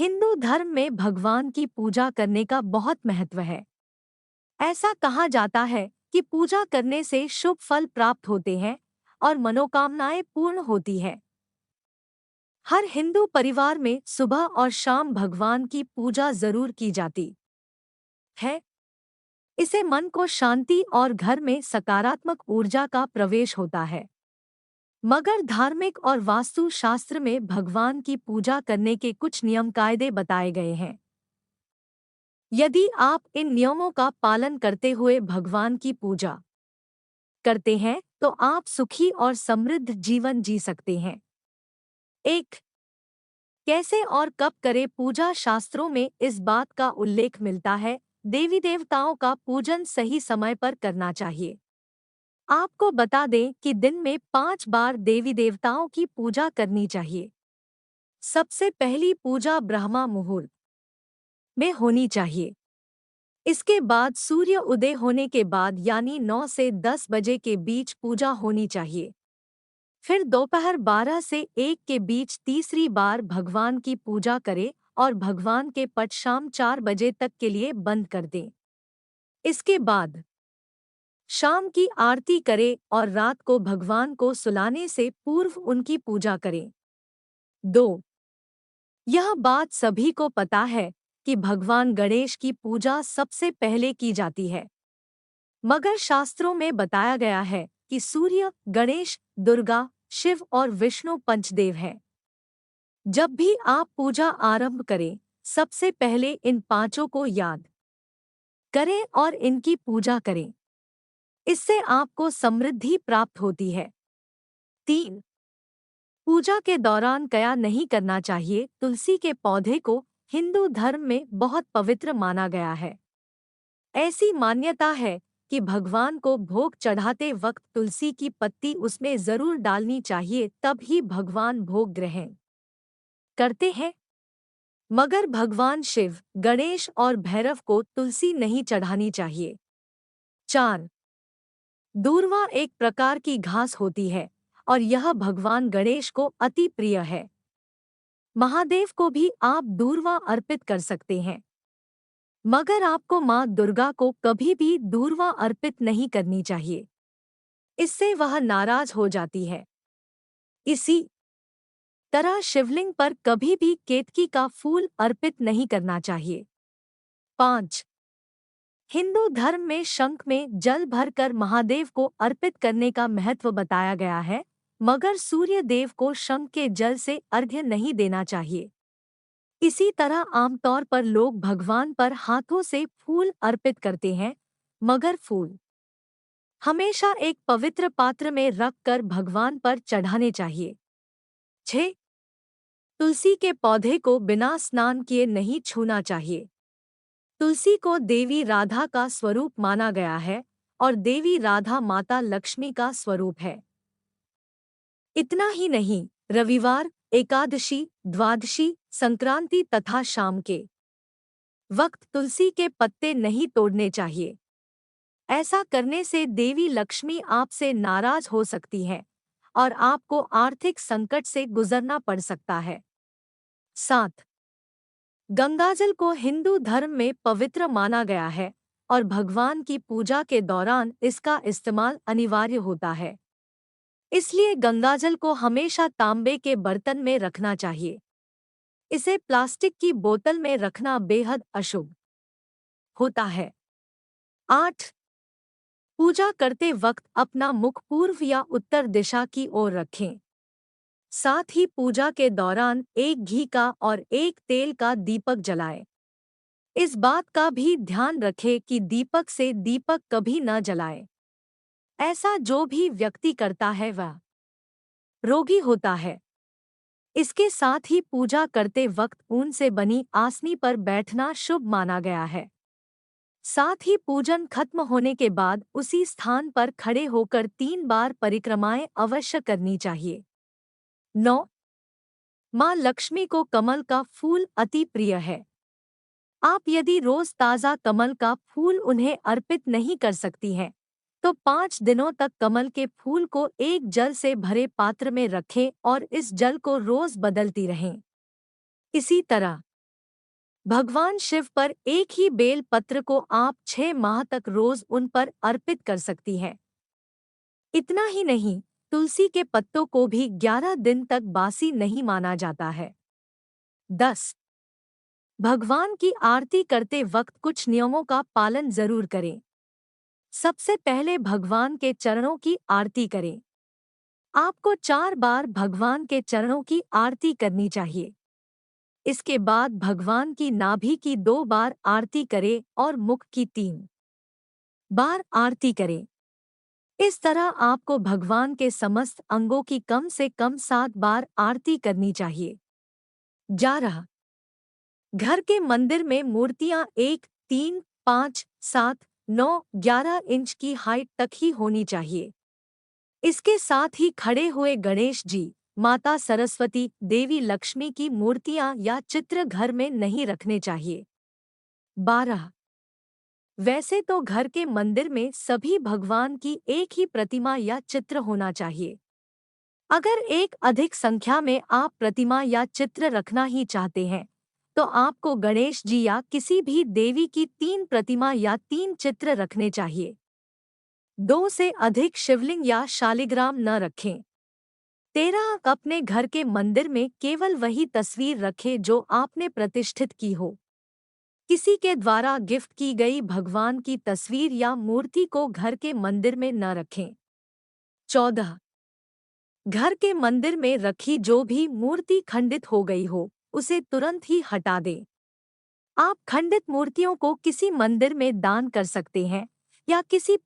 हिंदू धर्म में भगवान की पूजा करने का बहुत महत्व है। ऐसा कहा जाता है कि पूजा करने से शुभ फल प्राप्त होते हैं और मनोकामनाएं पूर्ण होती है। हर हिंदू परिवार में सुबह और शाम भगवान की पूजा जरूर की जाती है। इसे मन को शांति और घर में सकारात्मक ऊर्जा का प्रवेश होता है। मगर धार्मिक और वास्तु शास्त्र में भगवान की पूजा करने के कुछ नियम कायदे बताए गए हैं। यदि आप इन नियमों का पालन करते हुए भगवान की पूजा करते हैं तो आप सुखी और समृद्ध जीवन जी सकते हैं। एक, कैसे और कब करें पूजा? शास्त्रों में इस बात का उल्लेख मिलता है, देवी देवताओं का पूजन सही समय पर करना चाहिए। आपको बता दें कि दिन में 5 बार देवी देवताओं की पूजा करनी चाहिए। सबसे पहली पूजा ब्रह्मा मुहूर्त में होनी चाहिए। इसके बाद सूर्य उदय होने के बाद यानी 9 से 10 बजे के बीच पूजा होनी चाहिए। फिर दोपहर 12 से 1 के बीच तीसरी बार भगवान की पूजा करें और भगवान के पट शाम 4 बजे तक के लिए बंद कर दें। इसके बाद शाम की आरती करें और रात को भगवान को सुलाने से पूर्व उनकी पूजा करें। 2, यह बात सभी को पता है कि भगवान गणेश की पूजा सबसे पहले की जाती है। मगर शास्त्रों में बताया गया है कि सूर्य, गणेश, दुर्गा, शिव और विष्णु पंचदेव हैं। जब भी आप पूजा आरंभ करें, सबसे पहले इन पांचों को याद करें और इनकी पूजा करें। इससे आपको समृद्धि प्राप्त होती है। 3, पूजा के दौरान क्या नहीं करना चाहिए? तुलसी के पौधे को हिंदू धर्म में बहुत पवित्र माना गया है। ऐसी मान्यता है कि भगवान को भोग चढ़ाते वक्त तुलसी की पत्ती उसमें जरूर डालनी चाहिए, तब ही भगवान भोग ग्रहण करते हैं। मगर भगवान शिव, गणेश और भैरव को तुलसी नहीं चढ़ानी चाहिए। 4, दूर्वा एक प्रकार की घास होती है और यह भगवान गणेश को अति प्रिय है। महादेव को भी आप दूर्वा अर्पित कर सकते हैं, मगर आपको मां दुर्गा को कभी भी दूर्वा अर्पित नहीं करनी चाहिए। इससे वह नाराज हो जाती है। इसी तरह शिवलिंग पर कभी भी केतकी का फूल अर्पित नहीं करना चाहिए। 5, हिंदू धर्म में शंख में जल भरकर महादेव को अर्पित करने का महत्व बताया गया है, मगर सूर्य देव को शंख के जल से अर्घ्य नहीं देना चाहिए। इसी तरह आमतौर पर लोग भगवान पर हाथों से फूल अर्पित करते हैं, मगर फूल हमेशा एक पवित्र पात्र में रखकर भगवान पर चढ़ाने चाहिए। 6, तुलसी के पौधे को बिना स्नान किए नहीं छूना चाहिए। तुलसी को देवी राधा का स्वरूप माना गया है और देवी राधा माता लक्ष्मी का स्वरूप है। इतना ही नहीं, रविवार, एकादशी, द्वादशी, संक्रांति तथा शाम के वक्त तुलसी के पत्ते नहीं तोड़ने चाहिए। ऐसा करने से देवी लक्ष्मी आपसे नाराज हो सकती है और आपको आर्थिक संकट से गुजरना पड़ सकता है। 7, गंगाजल को हिंदू धर्म में पवित्र माना गया है और भगवान की पूजा के दौरान इसका इस्तेमाल अनिवार्य होता है। इसलिए गंगाजल को हमेशा तांबे के बर्तन में रखना चाहिए। इसे प्लास्टिक की बोतल में रखना बेहद अशुभ होता है। 8, पूजा करते वक्त अपना मुख पूर्व या उत्तर दिशा की ओर रखें। साथ ही पूजा के दौरान एक घी का और एक तेल का दीपक जलाएं। इस बात का भी ध्यान रखें कि दीपक से दीपक कभी न जलाएं। ऐसा जो भी व्यक्ति करता है वह रोगी होता है। इसके साथ ही पूजा करते वक्त ऊन से बनी आसनी पर बैठना शुभ माना गया है। साथ ही पूजन खत्म होने के बाद उसी स्थान पर खड़े होकर 3 बार परिक्रमाएं अवश्य करनी चाहिए। 9, मां लक्ष्मी को कमल का फूल अति प्रिय है। आप यदि रोज ताज़ा कमल का फूल उन्हें अर्पित नहीं कर सकती हैं, तो 5 दिनों तक कमल के फूल को एक जल से भरे पात्र में रखें और इस जल को रोज बदलती रहें। इसी तरह भगवान शिव पर एक ही बेल पत्र को आप 6 माह तक रोज उन पर अर्पित कर सकती हैं। इतना ही नहीं, तुलसी के पत्तों को भी 11 दिन तक बासी नहीं माना जाता है। 10. भगवान की आरती करते वक्त कुछ नियमों का पालन जरूर करें। सबसे पहले भगवान के चरणों की आरती करें। आपको 4 बार भगवान के चरणों की आरती करनी चाहिए। इसके बाद भगवान की नाभि की 2 बार आरती करें और मुख की 3 बार आरती करें। इस तरह आपको भगवान के समस्त अंगों की कम से कम 7 बार आरती करनी चाहिए। 11. घर के मंदिर में मूर्तियां 1, 3, 5, 7, 9, 11 इंच की हाइट तक ही होनी चाहिए। इसके साथ ही खड़े हुए गणेश जी, माता सरस्वती, देवी लक्ष्मी की मूर्तियां या चित्र घर में नहीं रखने चाहिए। 12. वैसे तो घर के मंदिर में सभी भगवान की एक ही प्रतिमा या चित्र होना चाहिए। अगर एक अधिक संख्या में आप प्रतिमा या चित्र रखना ही चाहते हैं, तो आपको गणेश जी या किसी भी देवी की 3 प्रतिमा या 3 चित्र रखने चाहिए। 2 से अधिक शिवलिंग या शालिग्राम न रखें। 13. अपने घर के मंदिर में केवल वही तस्वीर रखें जो आपने प्रतिष्ठित की हो। किसी के द्वारा गिफ्ट की गई भगवान की तस्वीर या मूर्ति को घर के मंदिर में न रखें। 14. घर के मंदिर में रखी जो भी मूर्ति खंडित हो गई हो, उसे तुरंत ही हटा दें। आप खंडित मूर्तियों को किसी मंदिर में दान कर सकते हैं या किसी